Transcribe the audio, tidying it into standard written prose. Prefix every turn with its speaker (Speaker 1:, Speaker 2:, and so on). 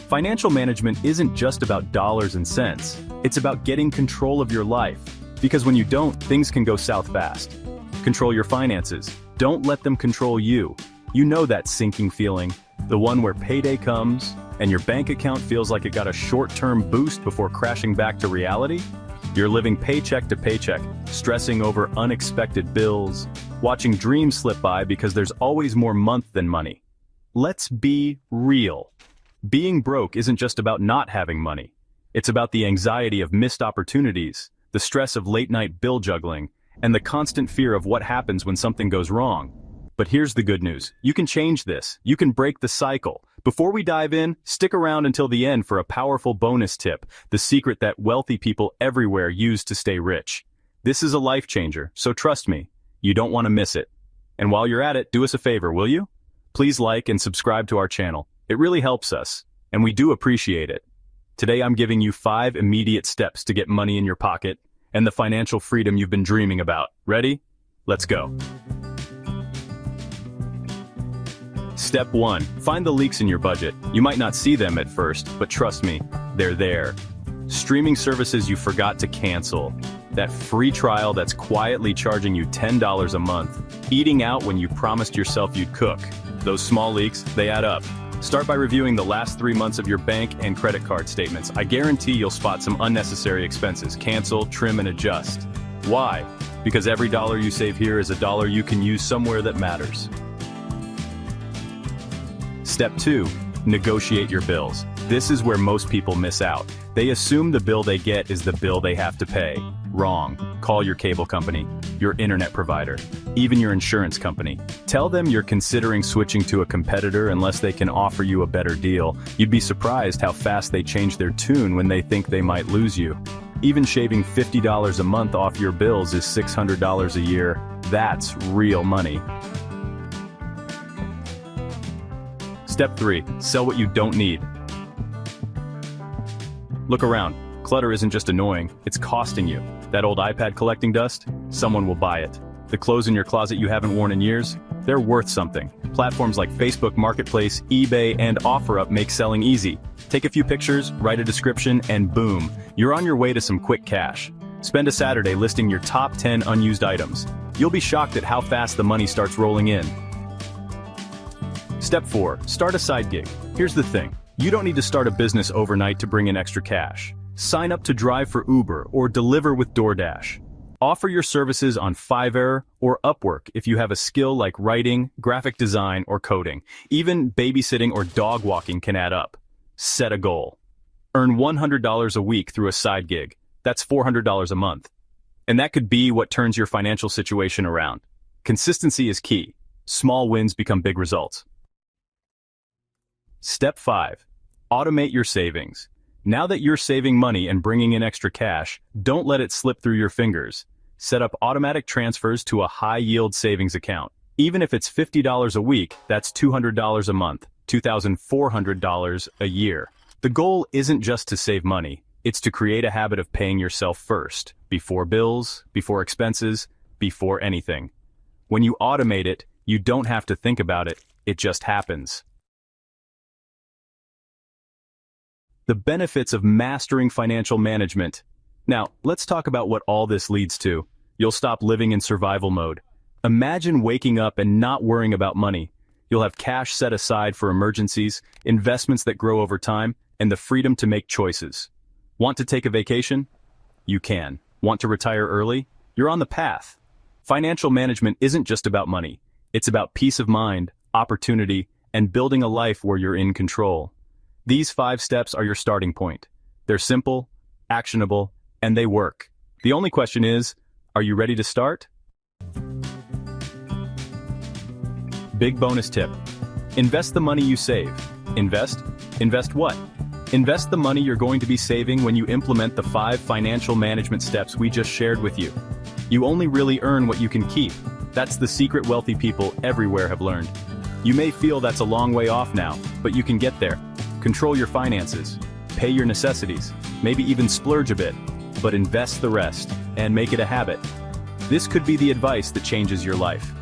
Speaker 1: Financial management isn't just about dollars and cents. It's about getting control of your life. Because when you don't, things can go south fast. Control your finances. Don't let them control you. You know that sinking feeling, the one where payday comes and your bank account feels like it got a short-term boost before crashing back to reality? You're living paycheck to paycheck, stressing over unexpected bills, watching dreams slip by because there's always more month than money. Let's be real. Being broke isn't just about not having money. It's about the anxiety of missed opportunities, the stress of late-night bill juggling, and the constant fear of what happens when something goes wrong. But here's the good news. You can change this. You can break the cycle. Before we dive in, stick around until the end for a powerful bonus tip, the secret that wealthy people everywhere use to stay rich. This is a life changer, so trust me, you don't want to miss it. And while you're at it, do us a favor, will you? Please like and subscribe to our channel. It really helps us, and we do appreciate it. Today I'm giving you 5 immediate steps to get money in your pocket and the financial freedom you've been dreaming about. Ready? Let's go. Step 1. Find the leaks in your budget. You might not see them at first, but trust me, they're there. Streaming services you forgot to cancel. That free trial that's quietly charging you $10 a month. Eating out when you promised yourself you'd cook. Those small leaks, they add up. Start by reviewing the last 3 months of your bank and credit card statements. I guarantee you'll spot some unnecessary expenses. Cancel, trim, and adjust. Why? Because every dollar you save here is a dollar you can use somewhere that matters. Step 2. Negotiate your bills. This is where most people miss out. They assume the bill they get is the bill they have to pay. Wrong. Call your cable company, your internet provider, even your insurance company. Tell them you're considering switching to a competitor unless they can offer you a better deal. You'd be surprised how fast they change their tune when they think they might lose you. Even shaving $50 a month off your bills is $600 a year. That's real money. Step 3. Sell what you don't need. Look around. Clutter isn't just annoying, it's costing you. That old iPad collecting dust? Someone will buy it. The clothes in your closet you haven't worn in years? They're worth something. Platforms like Facebook Marketplace, eBay, and OfferUp make selling easy. Take a few pictures, write a description, and boom, you're on your way to some quick cash. Spend a Saturday listing your top 10 unused items. You'll be shocked at how fast the money starts rolling in. Step 4. Start a side gig. Here's the thing. You don't need to start a business overnight to bring in extra cash. Sign up to drive for Uber or deliver with DoorDash. Offer your services on Fiverr or Upwork if you have a skill like writing, graphic design, or coding. Even babysitting or dog walking can add up. Set a goal. Earn $100 a week through a side gig. That's $400 a month. And that could be what turns your financial situation around. Consistency is key. Small wins become big results. Step 5. Automate your savings. Now that you're saving money and bringing in extra cash, don't let it slip through your fingers. Set up automatic transfers to a high-yield savings account. Even if it's $50 a week, that's $200 a month, $2,400 a year. The goal isn't just to save money, it's to create a habit of paying yourself first, before bills, before expenses, before anything. When you automate it, you don't have to think about it, it just happens. The benefits of mastering financial management. Now, let's talk about what all this leads to. You'll stop living in survival mode. Imagine waking up and not worrying about money. You'll have cash set aside for emergencies, investments that grow over time, and the freedom to make choices. Want to take a vacation? You can. Want to retire early? You're on the path. Financial management isn't just about money. It's about peace of mind, opportunity, and building a life where you're in control. These 5 steps are your starting point. They're simple, actionable, and they work. The only question is, are you ready to start? Big bonus tip. Invest the money you save. Invest? Invest what? Invest the money you're going to be saving when you implement the 5 financial management steps we just shared with you. You only really earn what you can keep. That's the secret wealthy people everywhere have learned. You may feel that's a long way off now, but you can get there. Control your finances, pay your necessities, maybe even splurge a bit, but invest the rest and make it a habit. This could be the advice that changes your life.